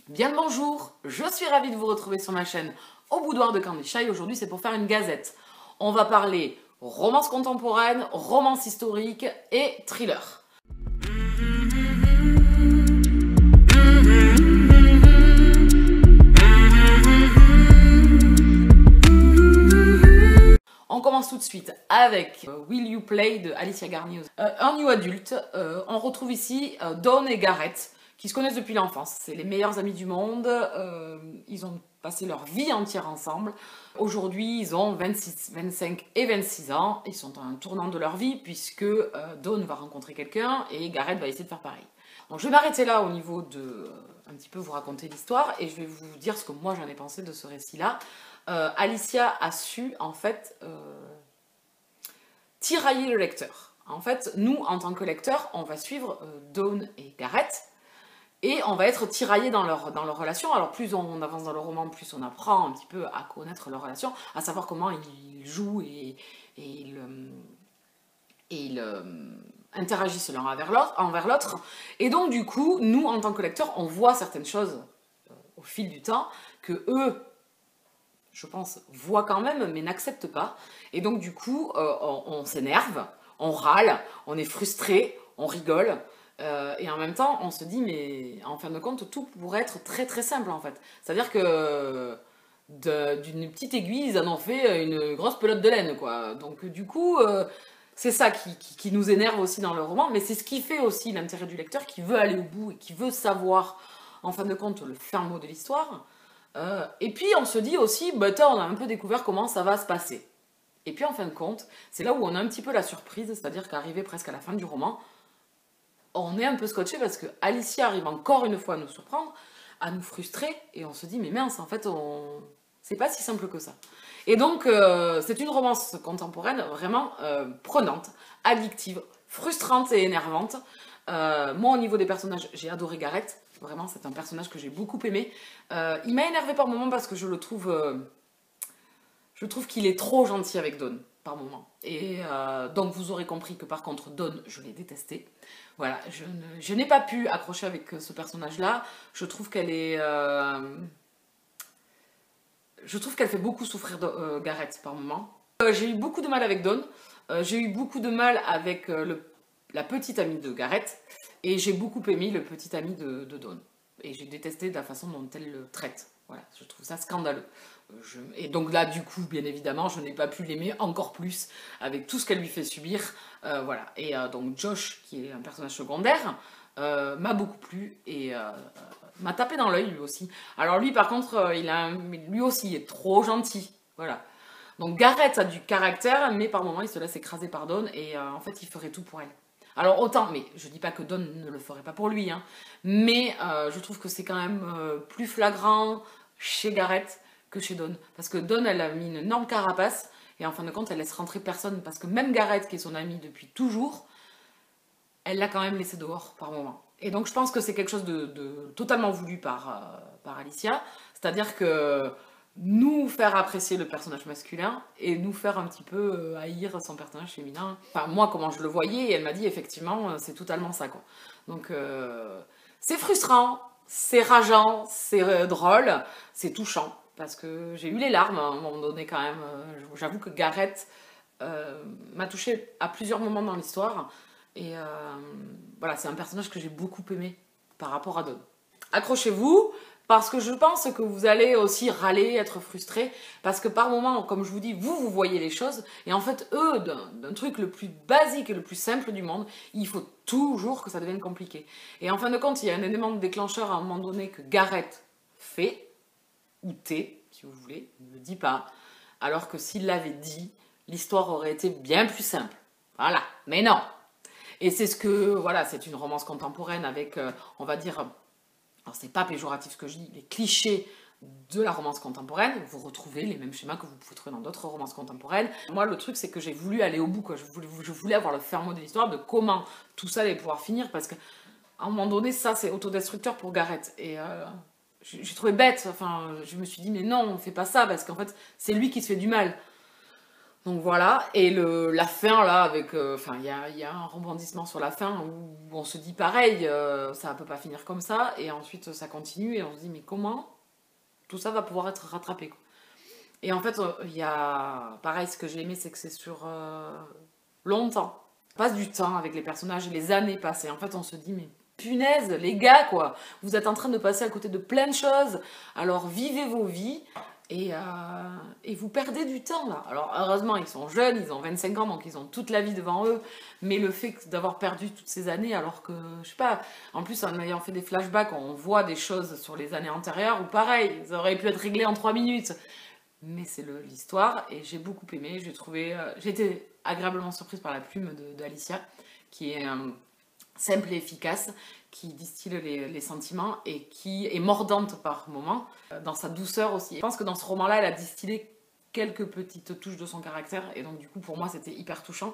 Bien le bonjour, je suis ravie de vous retrouver sur ma chaîne Au Boudoir de Candy Shy. Aujourd'hui c'est pour faire une gazette. On va parler romance contemporaine, romance historique et thriller. On commence tout de suite avec Will You Play de Alicia Garnier. Un new adulte, on retrouve ici Dawn et Garrett qui se connaissent depuis l'enfance. C'est les meilleurs amis du monde, ils ont passé leur vie entière ensemble. Aujourd'hui, ils ont 26, 25 et 26 ans. Ils sont à un tournant de leur vie puisque Dawn va rencontrer quelqu'un et Garrett va essayer de faire pareil. Donc, je vais m'arrêter là au niveau de un petit peu vous raconter l'histoire et je vais vous dire ce que moi j'en ai pensé de ce récit-là. Alicia a su en fait tirailler le lecteur. En fait, nous en tant que lecteurs, on va suivre Dawn et Garrett. Et on va être tiraillé dans leur relation. Alors plus on avance dans le roman, plus on apprend un petit peu à connaître leur relation, à savoir comment ils jouent et ils interagissent l'un envers l'autre. Et donc du coup, nous en tant que lecteurs, on voit certaines choses au fil du temps que eux, je pense, voient quand même, mais n'acceptent pas. Et donc du coup, on s'énerve, on râle, on est frustré, on rigole. Et en même temps, on se dit, mais en fin de compte, tout pourrait être très très simple en fait. C'est-à-dire que d'une petite aiguille, ils en ont fait une grosse pelote de laine, quoi. Donc du coup, c'est ça qui nous énerve aussi dans le roman, mais c'est ce qui fait aussi l'intérêt du lecteur, qui veut aller au bout et qui veut savoir, en fin de compte, le fin mot de l'histoire. Et puis on se dit aussi, bah, on a un peu découvert comment ça va se passer. Et puis en fin de compte, c'est là où on a un petit peu la surprise, c'est-à-dire qu'arrivé presque à la fin du roman, on est un peu scotché parce que Alicia arrive encore une fois à nous surprendre, à nous frustrer, et on se dit, mais mince, en fait, c'est pas si simple que ça. Et donc, c'est une romance contemporaine vraiment prenante, addictive, frustrante et énervante. Moi, au niveau des personnages, j'ai adoré Garrett. Vraiment, c'est un personnage que j'ai beaucoup aimé. Il m'a énervé par moments parce que je trouve qu'il est trop gentil avec Dawn par moment. Et donc vous aurez compris que par contre Dawn, je l'ai détestée. Voilà, je n'ai pas pu accrocher avec ce personnage-là. Je trouve qu'elle est... je trouve qu'elle fait beaucoup souffrir Garrett par moment. J'ai eu beaucoup de mal avec Dawn. J'ai eu beaucoup de mal avec la petite amie de Garrett. Et j'ai beaucoup aimé le petit ami de Dawn. Et j'ai détesté la façon dont elle le traite. Voilà, je trouve ça scandaleux. Et donc là, du coup, bien évidemment, je n'ai pas pu l'aimer encore plus avec tout ce qu'elle lui fait subir. Voilà. Et donc Josh, qui est un personnage secondaire, m'a beaucoup plu et m'a tapé dans l'œil lui aussi. Alors lui, par contre, lui aussi, il est trop gentil. Voilà. Donc Garrett a du caractère, mais par moments, il se laisse écraser par Dawn et en fait, il ferait tout pour elle. Alors autant, mais je dis pas que Dawn ne le ferait pas pour lui, hein, mais je trouve que c'est quand même plus flagrant chez Garrett que chez Dawn. Parce que Dawn, elle a mis une énorme carapace, et en fin de compte, elle laisse rentrer personne, parce que même Garrett, qui est son amie depuis toujours, elle l'a quand même laissé dehors par moment. Et donc je pense que c'est quelque chose de totalement voulu par Alicia, c'est-à-dire que nous faire apprécier le personnage masculin et nous faire un petit peu haïr son personnage féminin. Enfin, moi, comment je le voyais, et elle m'a dit, effectivement, c'est totalement ça, quoi. Donc, c'est frustrant, c'est rageant, c'est drôle, c'est touchant, parce que j'ai eu les larmes à un moment donné, quand même. J'avoue que Garrett m'a touchée à plusieurs moments dans l'histoire, et voilà, c'est un personnage que j'ai beaucoup aimé par rapport à Dawn. Accrochez-vous, parce que je pense que vous allez aussi râler, être frustré, parce que par moments, comme je vous dis, vous voyez les choses, et en fait, eux, d'un truc le plus basique et le plus simple du monde, il faut toujours que ça devienne compliqué. Et en fin de compte, il y a un élément déclencheur à un moment donné que Garrett fait, ou tait, si vous voulez, il ne le dit pas, alors que s'il l'avait dit, l'histoire aurait été bien plus simple. Voilà, mais non. Et c'est ce que, voilà, c'est une romance contemporaine avec, on va dire... Alors, c'est pas péjoratif ce que je dis, les clichés de la romance contemporaine, vous retrouvez les mêmes schémas que vous pouvez trouver dans d'autres romances contemporaines. Moi, le truc, c'est que j'ai voulu aller au bout, quoi. Je voulais avoir le fin mot de l'histoire, de comment tout ça allait pouvoir finir, parce qu'à un moment donné, ça, c'est autodestructeur pour Garrett. Et j'ai trouvé bête, enfin, je me suis dit, mais non, on fait pas ça, parce qu'en fait, c'est lui qui se fait du mal. Donc voilà, et la fin là, avec, enfin il y a un rebondissement sur la fin où on se dit pareil, ça peut pas finir comme ça, et ensuite ça continue et on se dit mais comment tout ça va pouvoir être rattrapé quoi. Et en fait, il y a, pareil, ce que j'ai aimé c'est que c'est sur longtemps. On passe du temps avec les personnages et les années passées. En fait on se dit mais punaise les gars quoi, vous êtes en train de passer à côté de plein de choses, alors vivez vos vies. Et vous perdez du temps là. Alors heureusement ils sont jeunes, ils ont 25 ans donc ils ont toute la vie devant eux. Mais le fait d'avoir perdu toutes ces années alors que, je sais pas, en plus en ayant fait des flashbacks on voit des choses sur les années antérieures ou pareil, ça aurait pu être réglé en 3 minutes. Mais c'est l'histoire et j'ai beaucoup aimé, j'ai été agréablement surprise par la plume d'Alicia qui est simple et efficace, qui distille les sentiments et qui est mordante par moments, dans sa douceur aussi. Je pense que dans ce roman-là, elle a distillé quelques petites touches de son caractère, et donc du coup, pour moi, c'était hyper touchant.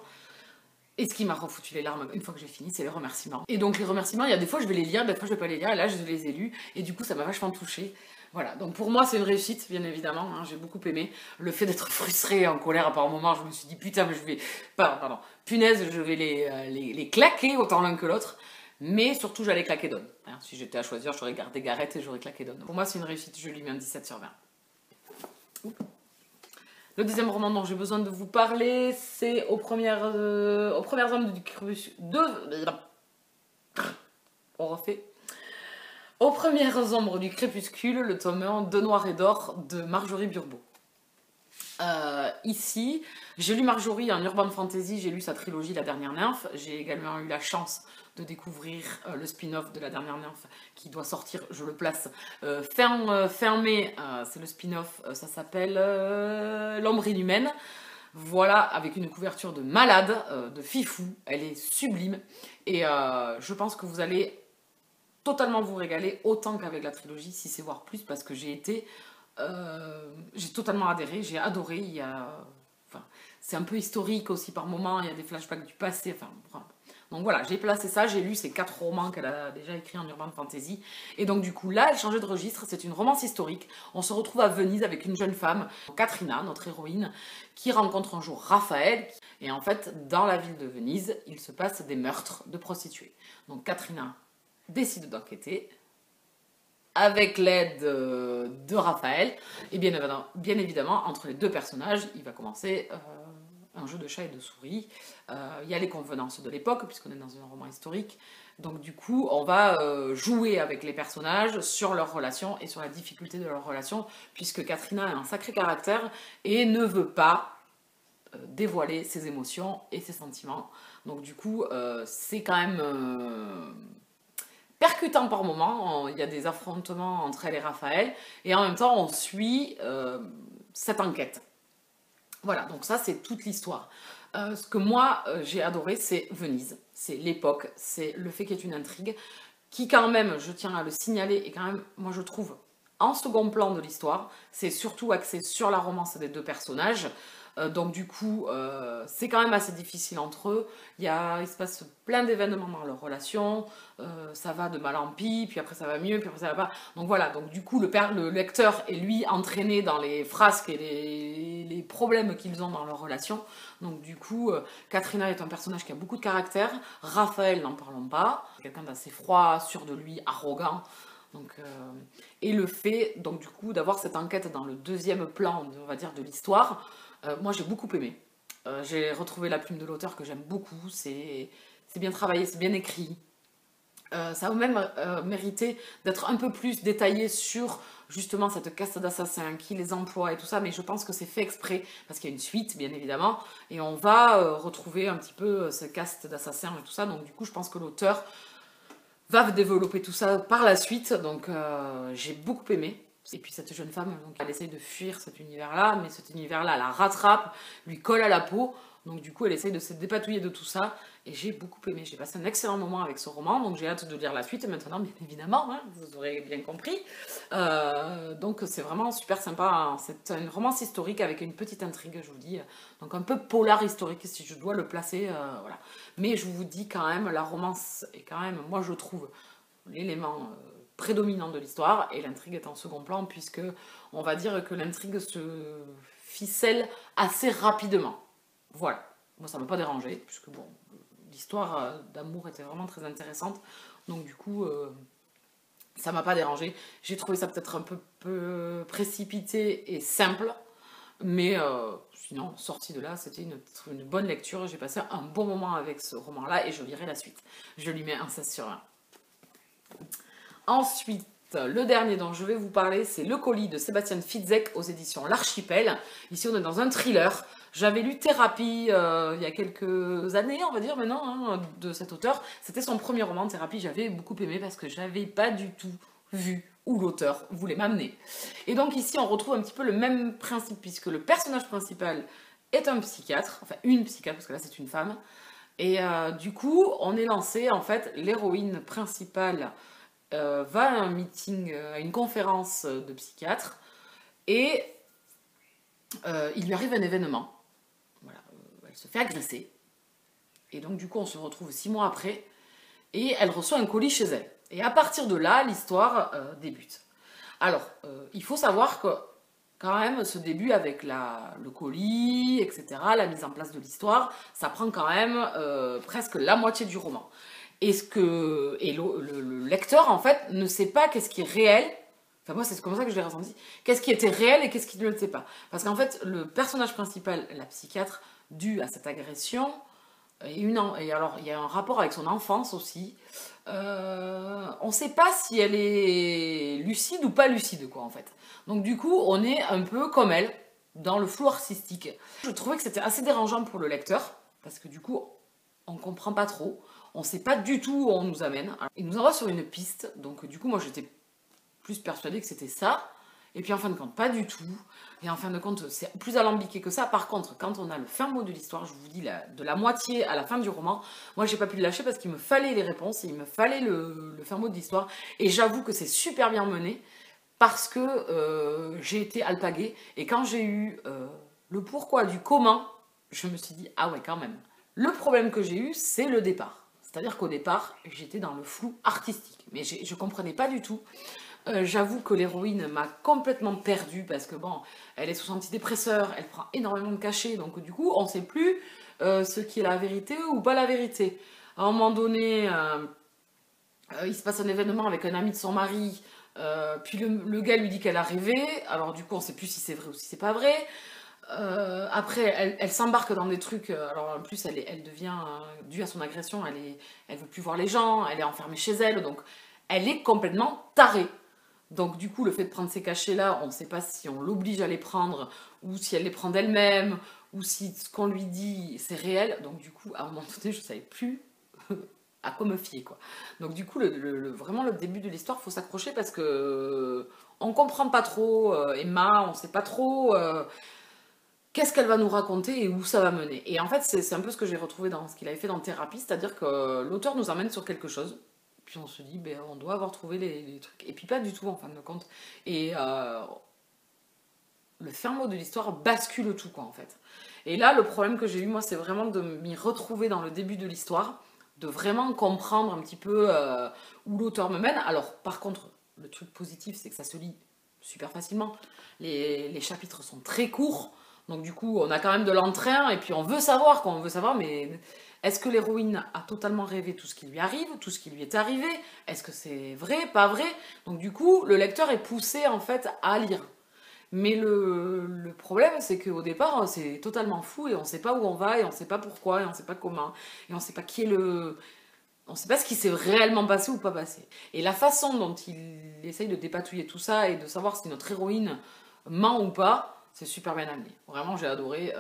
Et ce qui m'a refoutu les larmes une fois que j'ai fini, c'est les remerciements. Et donc les remerciements, il y a des fois je vais les lire, des fois je vais pas les lire, et là je les ai lus, et du coup ça m'a vachement touchée. Voilà, donc pour moi c'est une réussite, bien évidemment, hein, j'ai beaucoup aimé. Le fait d'être frustrée, en colère par moment, je me suis dit putain, mais je vais... Pardon, punaise, je vais les claquer autant l'un que l'autre. Mais surtout j'allais claquer Dawn. Hein, si j'étais à choisir, j'aurais gardé Gareth et j'aurais claqué Dawn. Pour moi c'est une réussite, je lui mets un 17 sur 20. Le deuxième roman dont j'ai besoin de vous parler, c'est aux premières ombres du crépuscule. On refait. Aux premières ombres du crépuscule, le tome 1 de Noir et d'Or de Marjorie Burbeau. Ici, j'ai lu Marjorie en urban fantasy, j'ai lu sa trilogie La Dernière Nymphe. J'ai également eu la chance de découvrir le spin-off de La Dernière Nymphe qui doit sortir, je le place, fin mai. C'est le spin-off, ça s'appelle L'Ombre Inhumaine. Voilà, avec une couverture de malade, de fifou. Elle est sublime. Et je pense que vous allez totalement vous régaler, autant qu'avec la trilogie, si c'est voire plus, parce que j'ai totalement adhéré, j'ai adoré. Enfin, c'est un peu historique aussi par moments, il y a des flashbacks du passé. Enfin, donc voilà, j'ai placé ça, j'ai lu ces 4 romans qu'elle a déjà écrits en urban fantasy. Et donc du coup, là, elle changeait de registre, c'est une romance historique. On se retrouve à Venise avec une jeune femme, Katrina, notre héroïne, qui rencontre un jour Raphaël. Et en fait, dans la ville de Venise, il se passe des meurtres de prostituées. Donc Katrina décide d'enquêter avec l'aide de Raphaël. Et bien évidemment, entre les deux personnages, il va commencer un jeu de chat et de souris. Il y a les convenances de l'époque, puisqu'on est dans un roman historique. Donc du coup, on va jouer avec les personnages sur leurs relations et sur la difficulté de leurs relations, puisque Katrina a un sacré caractère et ne veut pas dévoiler ses émotions et ses sentiments. Donc du coup, c'est quand même percutant par moments. Il y a des affrontements entre elle et Raphaël, et en même temps, on suit cette enquête. Voilà, donc ça, c'est toute l'histoire. Ce que moi, j'ai adoré, c'est Venise. C'est l'époque, c'est le fait qu'il y ait une intrigue, qui quand même, je tiens à le signaler, et quand même, moi je trouve, en second plan de l'histoire, c'est surtout axé sur la romance des deux personnages. Donc du coup, c'est quand même assez difficile entre eux. Il se passe plein d'événements dans leur relation. Ça va de mal en pis, puis après ça va mieux, puis après ça va pas. Donc voilà, donc du coup, le lecteur est lui entraîné dans les frasques et les problèmes qu'ils ont dans leur relation. Donc du coup, Katrina est un personnage qui a beaucoup de caractère. Raphaël, n'en parlons pas. Quelqu'un d'assez froid, sûr de lui, arrogant. Donc, et le fait, donc du coup, d'avoir cette enquête dans le deuxième plan, on va dire, de l'histoire, moi j'ai beaucoup aimé. J'ai retrouvé la plume de l'auteur que j'aime beaucoup, c'est bien travaillé, c'est bien écrit. Ça a même mérité d'être un peu plus détaillé sur justement cette caste d'assassins, qui les emploie et tout ça, mais je pense que c'est fait exprès, parce qu'il y a une suite, bien évidemment, et on va retrouver un petit peu ce caste d'assassins et tout ça, donc du coup je pense que l'auteur va développer tout ça par la suite, donc j'ai beaucoup aimé. Et puis cette jeune femme, donc, elle essaye de fuir cet univers-là, mais cet univers-là la rattrape, lui colle à la peau, donc du coup elle essaye de se dépatouiller de tout ça, et j'ai beaucoup aimé. J'ai passé un excellent moment avec ce roman, donc j'ai hâte de lire la suite, maintenant bien évidemment, hein, vous aurez bien compris. Donc c'est vraiment super sympa, hein. C'est une romance historique avec une petite intrigue, je vous dis, donc un peu polar historique si je dois le placer, voilà. Mais je vous dis quand même, la romance est quand même, moi je trouve, l'élément prédominant de l'histoire, et l'intrigue est en second plan, puisque on va dire que l'intrigue se ficelle assez rapidement. Voilà, moi ça m'a pas dérangé, puisque bon, l'histoire d'amour était vraiment très intéressante, donc du coup, ça m'a pas dérangé. J'ai trouvé ça peut-être un peu précipité et simple, mais sinon, sorti de là, c'était une bonne lecture. J'ai passé un bon moment avec ce roman-là et je lirai la suite. Je lui mets un 16 sur 20. Ensuite, le dernier dont je vais vous parler, c'est Le colis de Sébastien Fitzek aux éditions L'Archipel. Ici, on est dans un thriller. J'avais lu Thérapie il y a quelques années, on va dire maintenant, hein, de cet auteur. C'était son premier roman, Thérapie. J'avais beaucoup aimé parce que j'avais pas du tout vu où l'auteur voulait m'amener. Et donc ici, on retrouve un petit peu le même principe, puisque le personnage principal est un psychiatre, enfin une psychiatre, parce que là c'est une femme. Et du coup, on est lancé, en fait, l'héroïne principale va à un meeting, à une conférence de psychiatre, et il lui arrive un événement. Voilà, elle se fait agresser. Et donc du coup, on se retrouve 6 mois après, et elle reçoit un colis chez elle. Et à partir de là, l'histoire débute. Alors, il faut savoir que quand même, ce début avec le colis, etc., la mise en place de l'histoire, ça prend quand même presque la moitié du roman. Et le lecteur, en fait, ne sait pas qu'est-ce qui est réel. Enfin, moi, c'est comme ça que je l'ai ressenti. Qu'est-ce qui était réel et qu'est-ce qui ne le sait pas. Parce qu'en fait, le personnage principal, la psychiatre, dû à cette agression, et alors, il y a un rapport avec son enfance aussi. On ne sait pas si elle est lucide ou pas lucide, quoi, en fait. Donc, du coup, on est un peu comme elle, dans le flou artistique. Je trouvais que c'était assez dérangeant pour le lecteur, parce que du coup, on ne comprend pas trop. On ne sait pas du tout où on nous amène. Alors, il nous envoie sur une piste, donc du coup, moi, j'étais plus persuadée que c'était ça. Et puis en fin de compte, pas du tout. Et en fin de compte, c'est plus alambiqué que ça. Par contre, quand on a le fin mot de l'histoire, je vous dis de la moitié à la fin du roman, moi j'ai pas pu le lâcher parce qu'il me fallait les réponses, et il me fallait le fin mot de l'histoire. Et j'avoue que c'est super bien mené parce que j'ai été alpaguée. Et quand j'ai eu le pourquoi du comment, je me suis dit, ah ouais, quand même. Le problème que j'ai eu, c'est le départ. C'est-à-dire qu'au départ, j'étais dans le flou artistique. Mais je comprenais pas du tout. J'avoue que l'héroïne m'a complètement perdue parce que bon, elle est sous antidépresseur, elle prend énormément de cachets, donc du coup, on ne sait plus ce qui est la vérité ou pas la vérité. À un moment donné, il se passe un événement avec un ami de son mari, puis le gars lui dit qu'elle a rêvé, alors du coup, on ne sait plus si c'est vrai ou si c'est pas vrai. Après, elle s'embarque dans des trucs. Alors en plus, elle devient, due à son agression, elle veut plus voir les gens, elle est enfermée chez elle, donc elle est complètement tarée. Donc du coup, le fait de prendre ces cachets-là, on ne sait pas si on l'oblige à les prendre, ou si elle les prend d'elle-même, ou si ce qu'on lui dit, c'est réel. Donc du coup, à un moment donné, je ne savais plus à quoi me fier, quoi. Donc du coup, vraiment, le début de l'histoire, il faut s'accrocher parce que on comprend pas trop Emma, on ne sait pas trop qu'est-ce qu'elle va nous raconter et où ça va mener. Et en fait, c'est un peu ce que j'ai retrouvé dans ce qu'il avait fait dans Thérapie, c'est-à-dire que l'auteur nous emmène sur quelque chose, puis on se dit, ben, on doit avoir trouvé les trucs. Et puis pas du tout, en fin de compte. Et le fin mot de l'histoire bascule tout, quoi, en fait. Et là, le problème que j'ai eu, moi, c'est vraiment de m'y retrouver dans le début de l'histoire, de vraiment comprendre un petit peu où l'auteur me mène. Alors, par contre, le truc positif, c'est que ça se lit super facilement. Les chapitres sont très courts. Donc du coup, on a quand même de l'entrain et puis on veut savoir quoi, on veut savoir, mais est-ce que l'héroïne a totalement rêvé tout ce qui lui arrive, tout ce qui lui est arrivé? Est-ce que c'est vrai, pas vrai? Donc du coup, le lecteur est poussé en fait à lire. Mais le problème, c'est qu'au départ, c'est totalement fou et on ne sait pas où on va et on ne sait pas pourquoi et on ne sait pas comment et on ne sait pas qui est le... On ne sait pas ce qui s'est réellement passé ou pas passé. Et la façon dont il essaye de dépatouiller tout ça et de savoir si notre héroïne ment ou pas, c'est super bien amené. Vraiment, j'ai adoré.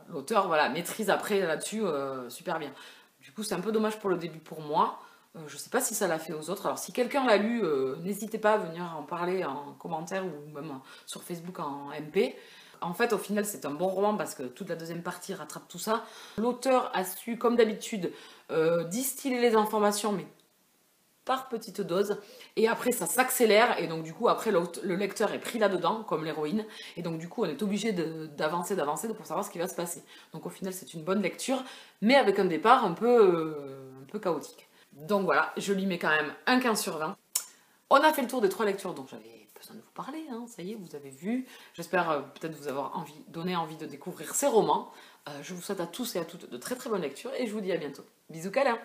L'auteur, voilà, maîtrise après là-dessus super bien. Du coup, c'est un peu dommage pour le début pour moi. Je sais pas si ça l'a fait aux autres. Alors, si quelqu'un l'a lu, n'hésitez pas à venir en parler en commentaire ou même sur Facebook en MP. En fait, au final, c'est un bon roman parce que toute la deuxième partie rattrape tout ça. L'auteur a su, comme d'habitude, distiller les informations, mais par petite dose, et après ça s'accélère, et donc du coup après le lecteur est pris là-dedans, comme l'héroïne, et donc du coup on est obligé d'avancer pour savoir ce qui va se passer. Donc au final c'est une bonne lecture, mais avec un départ un peu chaotique. Donc voilà, je lui mets quand même un 15 sur 20. On a fait le tour des 3 lectures dont j'avais besoin de vous parler, hein. Ça y est, vous avez vu. J'espère peut-être vous avoir donné envie de découvrir ces romans. Je vous souhaite à tous et à toutes de très très bonnes lectures et je vous dis à bientôt. Bisous câlins.